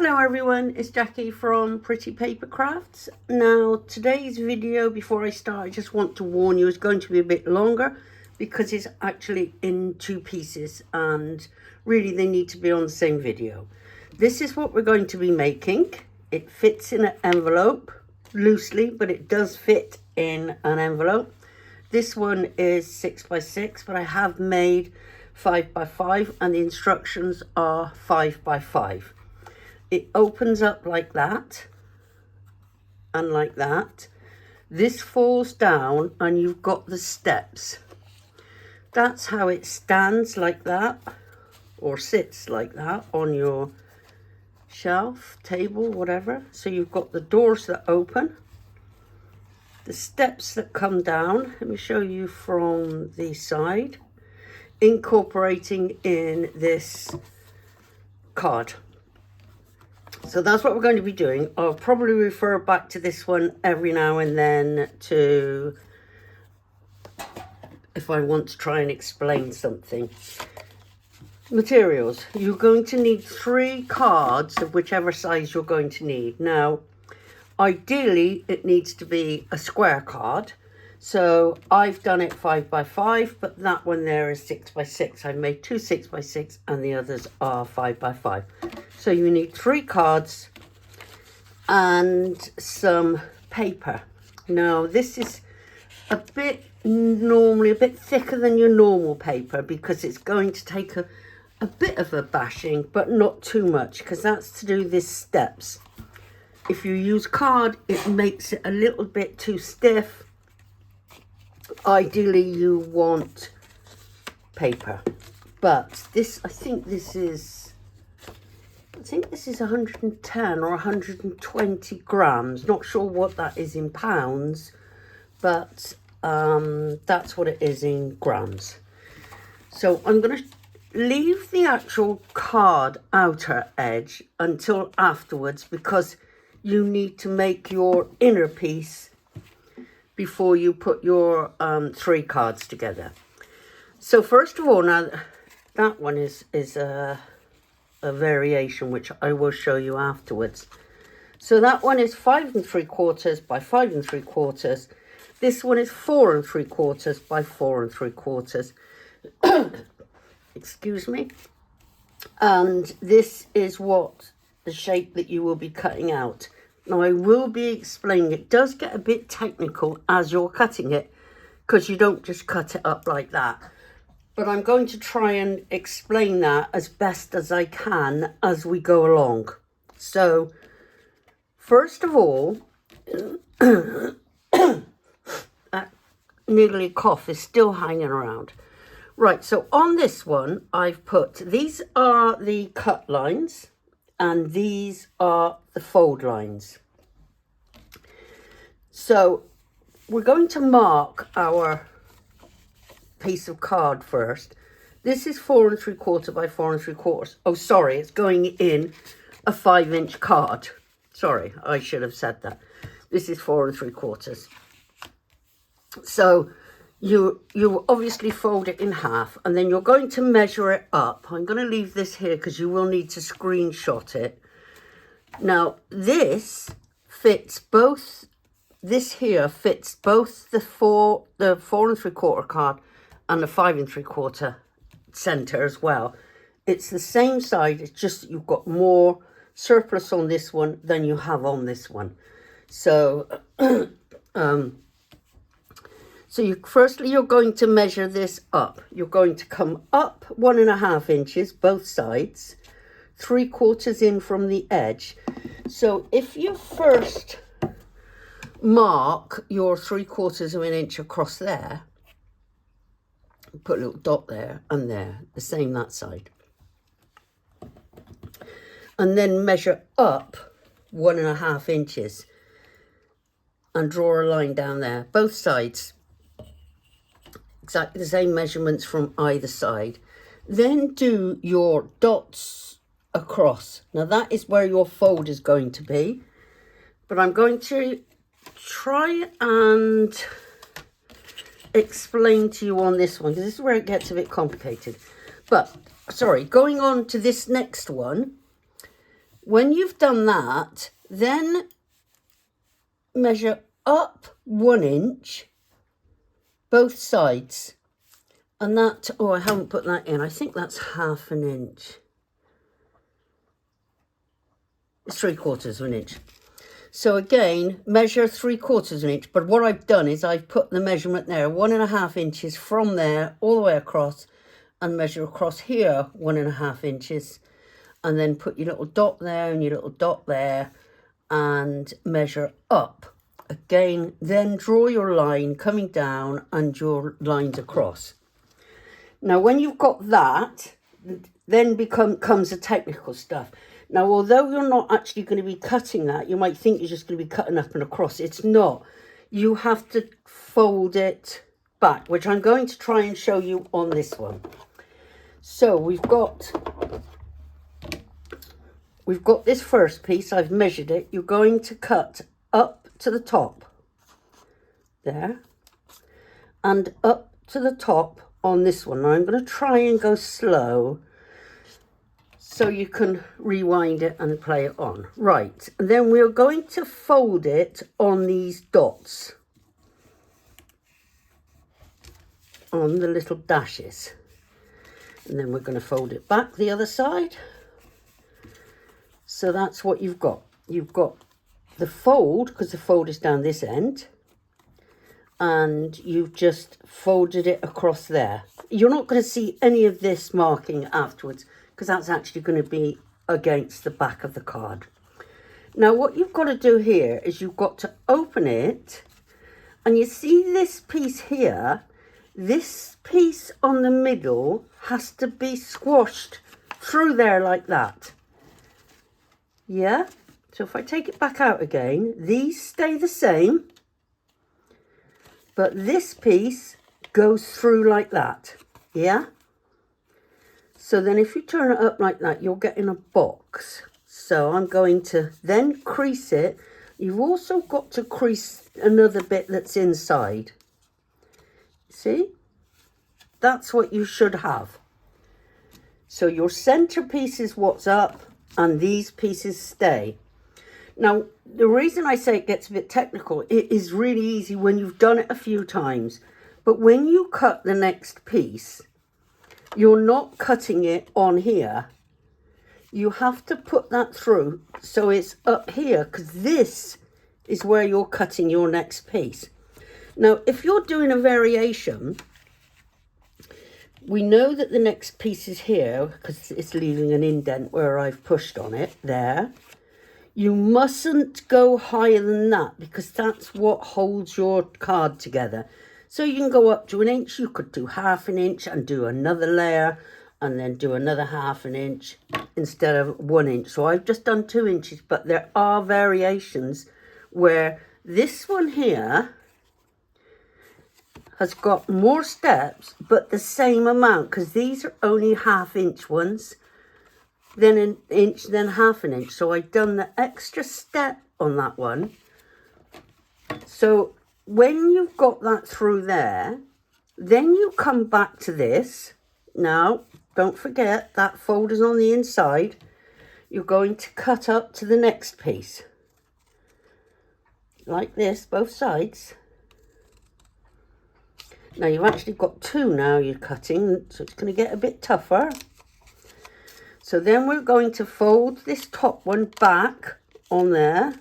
Hello everyone, it's Jackie from Pretty Paper Crafts. Now today's video, before I start, I just want to warn you, it's going to be a bit longer because it's actually in two pieces and really they need to be on the same video. This is what we're going to be making. It fits in an envelope loosely, but it does fit in an envelope. This one is 6x6, but I have made 5x5 and the instructions are 5x5. It opens up like that and like that. This falls down and you've got the steps. That's how it stands, like that, or sits like that on your shelf, table, whatever. So you've got the doors that open, the steps that come down. Let me show you from the side, incorporating in this card. So that's what we're going to be doing. I'll probably refer back to this one every now and then to, if I want to try and explain something. Materials. You're going to need 3 cards of whichever size you're going to need. Now, ideally, it needs to be a square card. So I've done it 5x5, but that one there is 6x6. I made 2 6x6 and the others are 5x5. So you need 3 cards and some paper. Now this is normally a bit thicker than your normal paper because it's going to take a bit of a bashing, but not too much, because that's to do this steps. If you use card, it makes it a little bit too stiff. Ideally you want paper, but this, I think this is 110 or 120 grams. Not sure what that is in pounds, but that's what it is in grams. So I'm going to leave the actual card outer edge until afterwards, because you need to make your inner piece before you put your 3 cards together. So first of all, now that one is a variation which I will show you afterwards. So that one is 5 3/4 by 5 3/4. This one is 4 3/4 by 4 3/4. Excuse me. And this is what the shape that you will be cutting out. Now I will be explaining, it does get a bit technical as you're cutting it, because you don't just cut it up like that. But I'm going to try and explain that as best as I can as we go along. So, first of all, that niggly cough is still hanging around. Right, so on this one, I've put, these are the cut lines, and these are the fold lines. So we're going to mark our piece of card first. This is 4 3/4 by 4 3/4. Oh, sorry, it's going in a 5-inch card. Sorry, I should have said that. This is 4 3/4. So you obviously fold it in half, and then you're going to measure it up. I'm going to leave this here because you will need to screenshot it. Now this fits both. This here fits both the 4 3/4 card and the 5 3/4 center as well. It's the same side. It's just that you've got more surplus on this one than you have on this one. So firstly, you're going to measure this up. You're going to come up 1.5 inches, both sides, 3/4 in from the edge. So if you first mark your 3/4 of an inch across there, put a little dot there and there, the same that side, and then measure up 1.5 inches and draw a line down there, both sides. Exactly the same measurements from either side. Then do your dots across. Now that is where your fold is going to be, but I'm going to try and explain to you on this one, because this is where it gets a bit complicated. But sorry, going on to this next one, When you've done that, then measure up 1 inch both sides. And that, oh, I haven't put that in. I think that's 1/2 inch. It's 3/4 of an inch. So again, measure 3/4 of an inch. But what I've done is I've put the measurement there, 1.5 inches from there all the way across, and measure across here 1.5 inches. And then put your little dot there and your little dot there and measure up. Again, then draw your line coming down and your lines across. Now, when you've got that, then comes the technical stuff. Now, although you're not actually going to be cutting that, you might think you're just going to be cutting up and across. It's not. You have to fold it back, which I'm going to try and show you on this one. So we've got this first piece. I've measured it. You're going to cut up to the top there and up to the top on this one. Now I'm going to try and go slow so you can rewind it and play it on. Right, and then we're going to fold it on these dots, on the little dashes. And then we're going to fold it back the other side. So that's what you've got. You've got the fold, because the fold is down this end, and you've just folded it across there. You're not going to see any of this marking afterwards, because that's actually going to be against the back of the card. Now what you've got to do here is you've got to open it, and you see this piece here, this piece on the middle has to be squashed through there like that. Yeah, so if I take it back out again, these stay the same, but this piece goes through like that. Yeah, so then if you turn it up like that, you'll get in a box. So I'm going to then crease it. You've also got to crease another bit that's inside. See, that's what you should have. So your center piece is what's up, and these pieces stay. Now, the reason I say it gets a bit technical, it is really easy when you've done it a few times. But when you cut the next piece, you're not cutting it on here. You have to put that through so it's up here, because this is where you're cutting your next piece. Now, if you're doing a variation, we know that the next piece is here because it's leaving an indent where I've pushed on it there. You mustn't go higher than that, because that's what holds your card together. So you can go up to 1 inch, you could do 1/2 inch and do another layer and then do another 1/2 inch instead of 1 inch. So I've just done 2 inches, but there are variations where this one here has got more steps, but the same amount, because these are only 1/2 inch ones, then 1 inch, then 1/2 inch. So I've done the extra step on that one. So when you've got that through there, then you come back to this. Now, don't forget that fold is on the inside. You're going to cut up to the next piece. Like this, both sides. Now you've actually got two now you're cutting, so it's going to get a bit tougher. So then we're going to fold this top one back on there.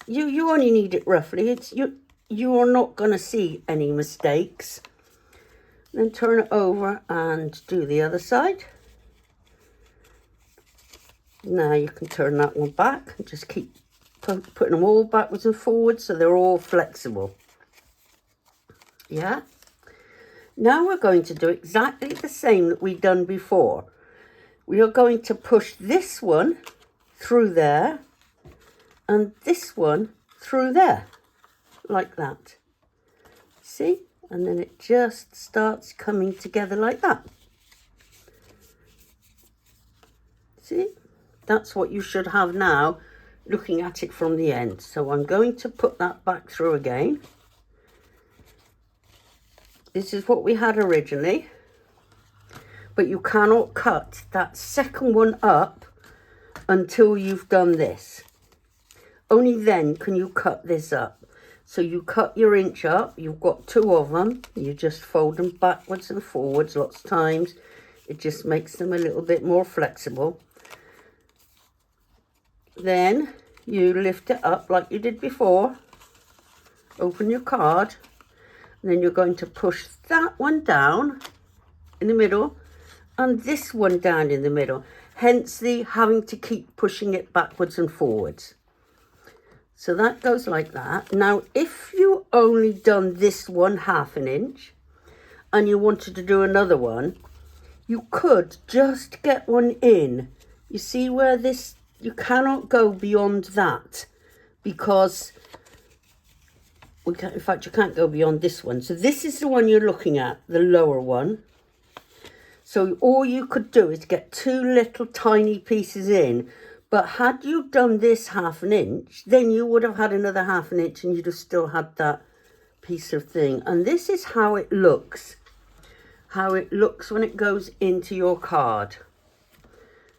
You only need it roughly. You are not going to see any mistakes. Then turn it over and do the other side. Now you can turn that one back and just keep putting them all backwards and forwards so they're all flexible. Yeah. Now we're going to do exactly the same that we've done before. We are going to push this one through there and this one through there, like that. See? And then it just starts coming together like that. See? That's what you should have now, looking at it from the end. So I'm going to put that back through again. This is what we had originally, but you cannot cut that second one up until you've done this. Only then can you cut this up. So you cut your inch up. You've got 2 of them. You just fold them backwards and forwards lots of times. It just makes them a little bit more flexible. Then you lift it up like you did before. Open your card. And then you're going to push that one down in the middle and this one down in the middle. Hence the having to keep pushing it backwards and forwards. So that goes like that. Now, if you only done this one 1/2 inch and you wanted to do another one, you could just get one in. You see where this, you cannot go beyond that because in fact, you can't go beyond this one. So this is the one you're looking at, the lower one. So all you could do is get 2 little tiny pieces in. But had you done this 1/2 inch, then you would have had another 1/2 inch and you'd have still had that piece of thing. And this is how it looks. How it looks when it goes into your card.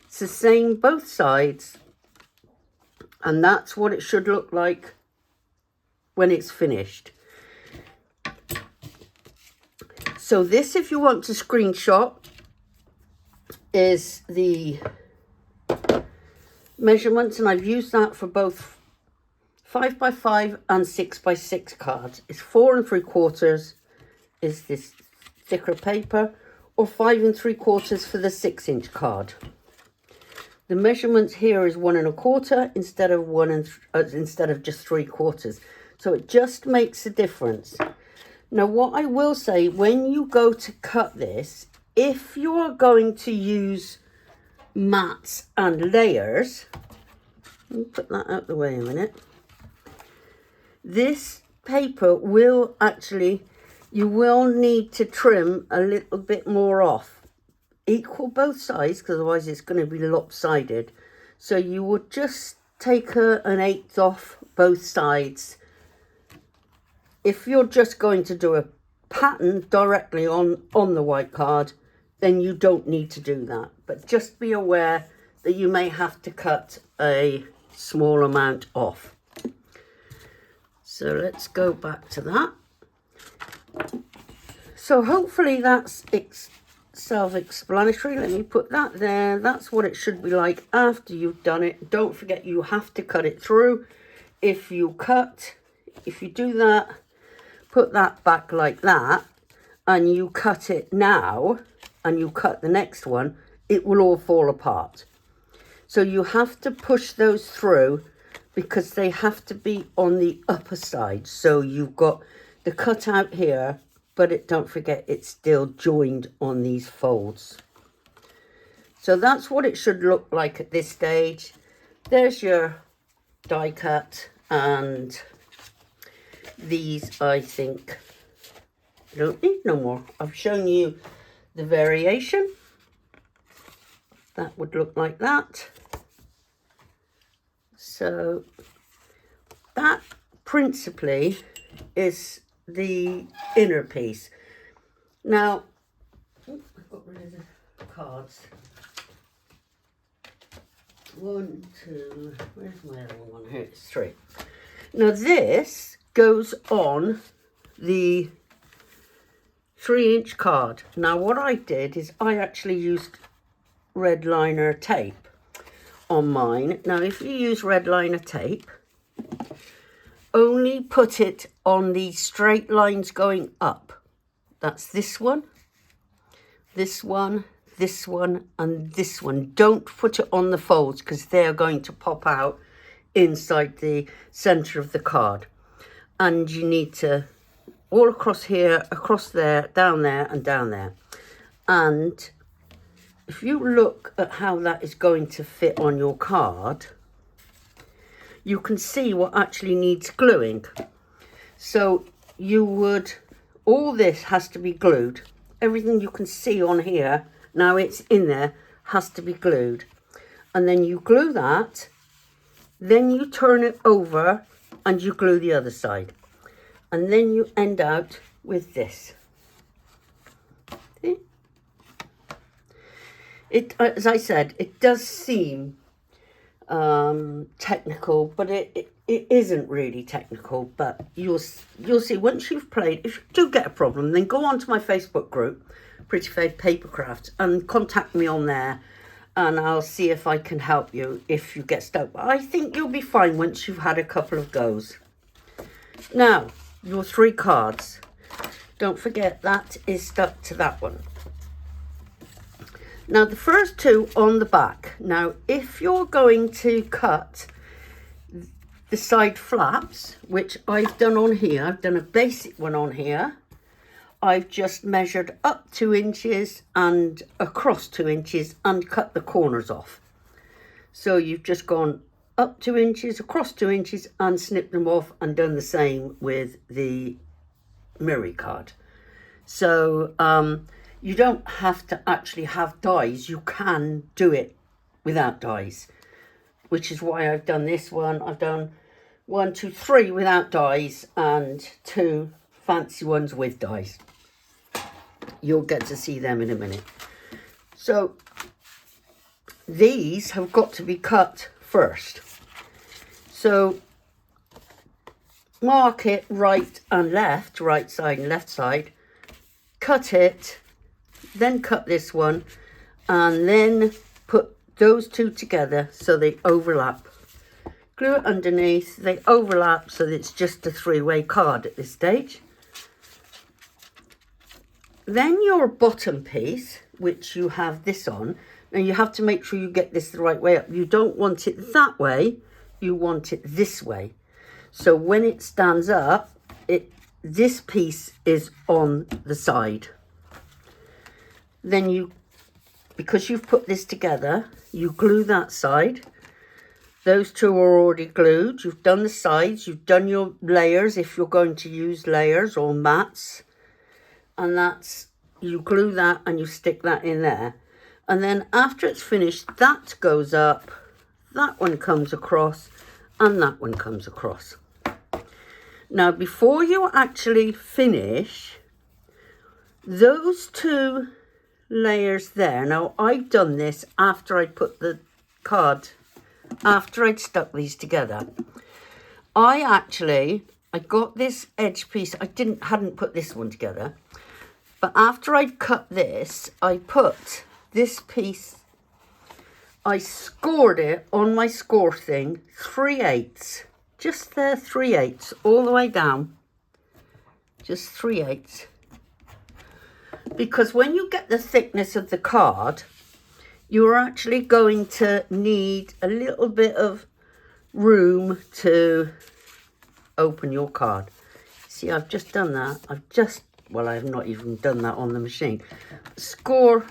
It's the same both sides. And that's what it should look like when it's finished. So this, if you want to screenshot, is the measurements, and I've used that for both 5x5 and 6x6 cards. It's 4 3/4 is this thicker paper, or 5 3/4 for the 6-inch card. The measurements here is 1 1/4 instead of just 3/4. So it just makes a difference. Now, what I will say, when you go to cut this, if you are going to use mats and layers, let me put that out the way a minute. This paper will actually, you will need to trim a little bit more off. Equal both sides, because otherwise it's going to be lopsided. So you would just take an 1/8 off both sides. If you're just going to do a pattern directly on the white card, then you don't need to do that. But just be aware that you may have to cut a small amount off. So let's go back to that. So hopefully that's self-explanatory. Let me put that there. That's what it should be like after you've done it. Don't forget you have to cut it through. If you do that, put that back like that, and you cut it now, and you cut the next one, it will all fall apart. So you have to push those through because they have to be on the upper side. So you've got the cutout here, but don't forget it's still joined on these folds. So that's what it should look like at this stage. There's your die cut, and these, I think, I don't need no more. I've shown you the variation. That would look like that. So that principally is the inner piece. Now, I got rid of the cards. 1, 2, where's my other one? Here, it's 3. Now this goes on the 3-inch card. Now what I did is I actually used red liner tape on mine. Now if you use red liner tape, only put it on the straight lines going up. That's this one, this one, this one, and this one. Don't put it on the folds because they're going to pop out inside the center of the card. And you need to all across here, across there, down there, and down there. And if you look at how that is going to fit on your card, you can see what actually needs gluing. So you would, all this has to be glued. Everything you can see on here, now it's in there, has to be glued. And then you glue that, then you turn it over and you glue the other side. And then you end out with this. See? It, as I said, it does seem technical, but it isn't really technical. But you'll see once you've played. If you do get a problem, then go on to my Facebook group, Pretty Faith Paper Crafts, and contact me on there, and I'll see if I can help you if you get stuck. But I think you'll be fine once you've had a couple of goes. Now, your 3 cards. Don't forget that is stuck to that one. Now, the first 2 on the back. Now, if you're going to cut the side flaps, which I've done on here, I've done a basic one on here. I've just measured up 2 inches and across 2 inches and cut the corners off. So you've just gone up 2 inches, across 2 inches and snipped them off, and done the same with the Miri card. So you don't have to actually have dies. You can do it without dies, which is why I've done this one. I've done 1, 2, 3 without dies and 2 fancy ones with dies. You'll get to see them in a minute. So these have got to be cut first. So mark it right and left, right side and left side. Cut it, then cut this one, and then put those 2 together so they overlap. Glue it underneath, they overlap so that it's just a 3-way card at this stage. Then your bottom piece, which you have this on, now you have to make sure you get this the right way up. You don't want it that way, you want it this way. So when it stands up, this piece is on the side. Then you, because you've put this together, you glue that side. Those 2 are already glued. You've done the sides, you've done your layers if you're going to use layers or mats. And that's, you glue that and you stick that in there. And then after it's finished, that goes up, that one comes across, and that one comes across. Now, before you actually finish, those 2 layers there, now I've done this after I put the card, after I'd stuck these together. I got this edge piece, hadn't put this one together, but after I'd cut this, I put this piece, I scored it on my score thing, 3/8. Just there, 3/8, all the way down. Just 3/8. Because when you get the thickness of the card, you're actually going to need a little bit of room to open your card. See, I've just done that. Well, I've not even done that on the machine. Score,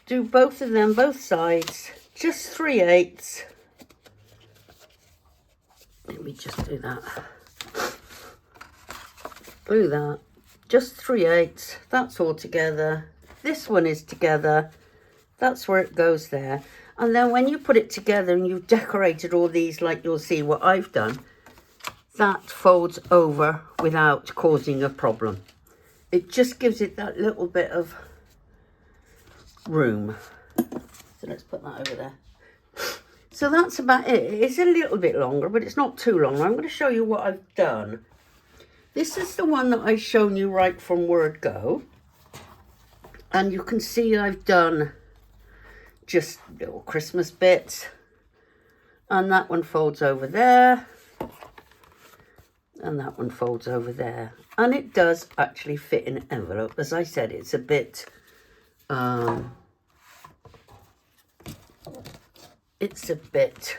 do both of them, both sides, just 3/8. Let me just do that. Glue that. Just 3/8. That's all together. This one is together. That's where it goes there. And then when you put it together and you've decorated all these, like you'll see what I've done, that folds over without causing a problem. It just gives it that little bit of room. So let's put that over there. So that's about it. It's a little bit longer, but it's not too long. I'm going to show you what I've done. This is the one that I've shown you right from word go. And you can see I've done just little Christmas bits. And that one folds over there. And that one folds over there. And it does actually fit in an envelope. As I said, it's a bit... it's a bit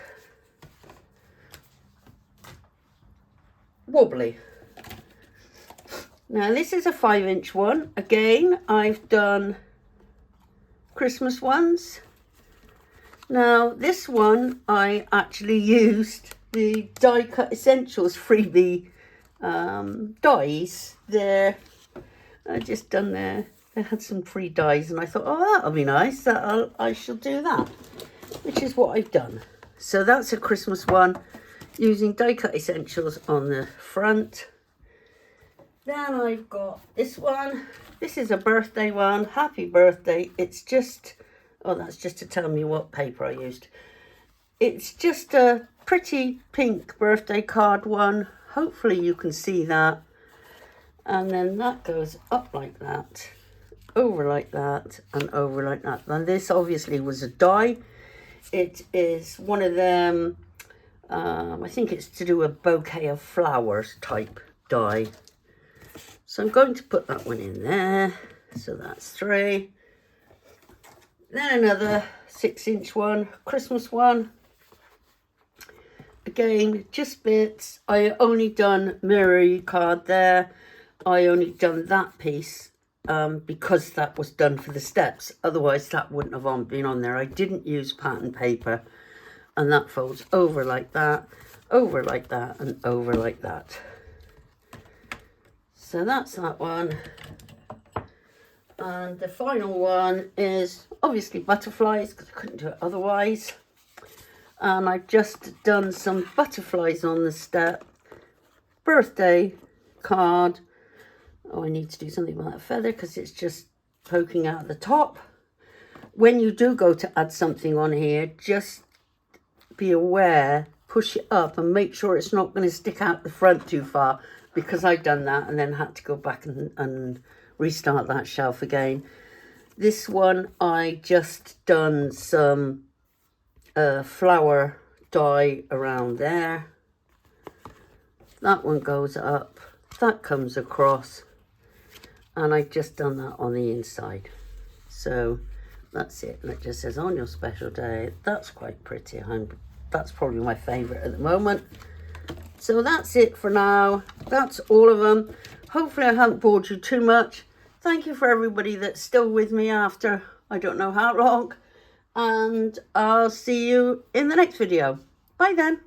wobbly. Now this is a 5-inch one. Again, I've done Christmas ones. Now this one I actually used the Die Cut Essentials freebie dies there. I just done there. They had some free dies and I thought, oh, that'll be nice. I shall do that. Which is what I've done. So that's a Christmas one using Die Cut Essentials on the front. Then I've got this one. This is a birthday one. Happy birthday. It's just, oh, that's just to tell me what paper I used. It's just a pretty pink birthday card one. Hopefully you can see that. And then that goes up like that, over like that, and over like that. And this obviously was a die. It is one of them, I think it's to do a bouquet of flowers type die. So I'm going to put that one in there. So that's 3. Then another 6-inch one, Christmas one. Again, just bits. I only done mirror card there. I only done that piece because that was done for the steps. Otherwise, that wouldn't have been on there. I didn't use pattern paper. And that folds over like that, over like that, and over like that. So that's that one. And the final one is obviously butterflies, because I couldn't do it otherwise. And I've just done some butterflies on the step. Birthday card. Oh, I need to do something with that feather because it's just poking out the top. When you do go to add something on here, just be aware, push it up and make sure it's not going to stick out the front too far, because I've done that and then had to go back and restart that shelf again. This one, I just done some flower die around there. That one goes up, that comes across, and I've just done that on the inside. So that's it, and it just says on your special day. That's quite pretty. That's probably my favourite at the moment. So that's it for now. That's all of them. Hopefully I haven't bored you too much. Thank you for everybody that's still with me after I don't know how long. And I'll see you in the next video. Bye then.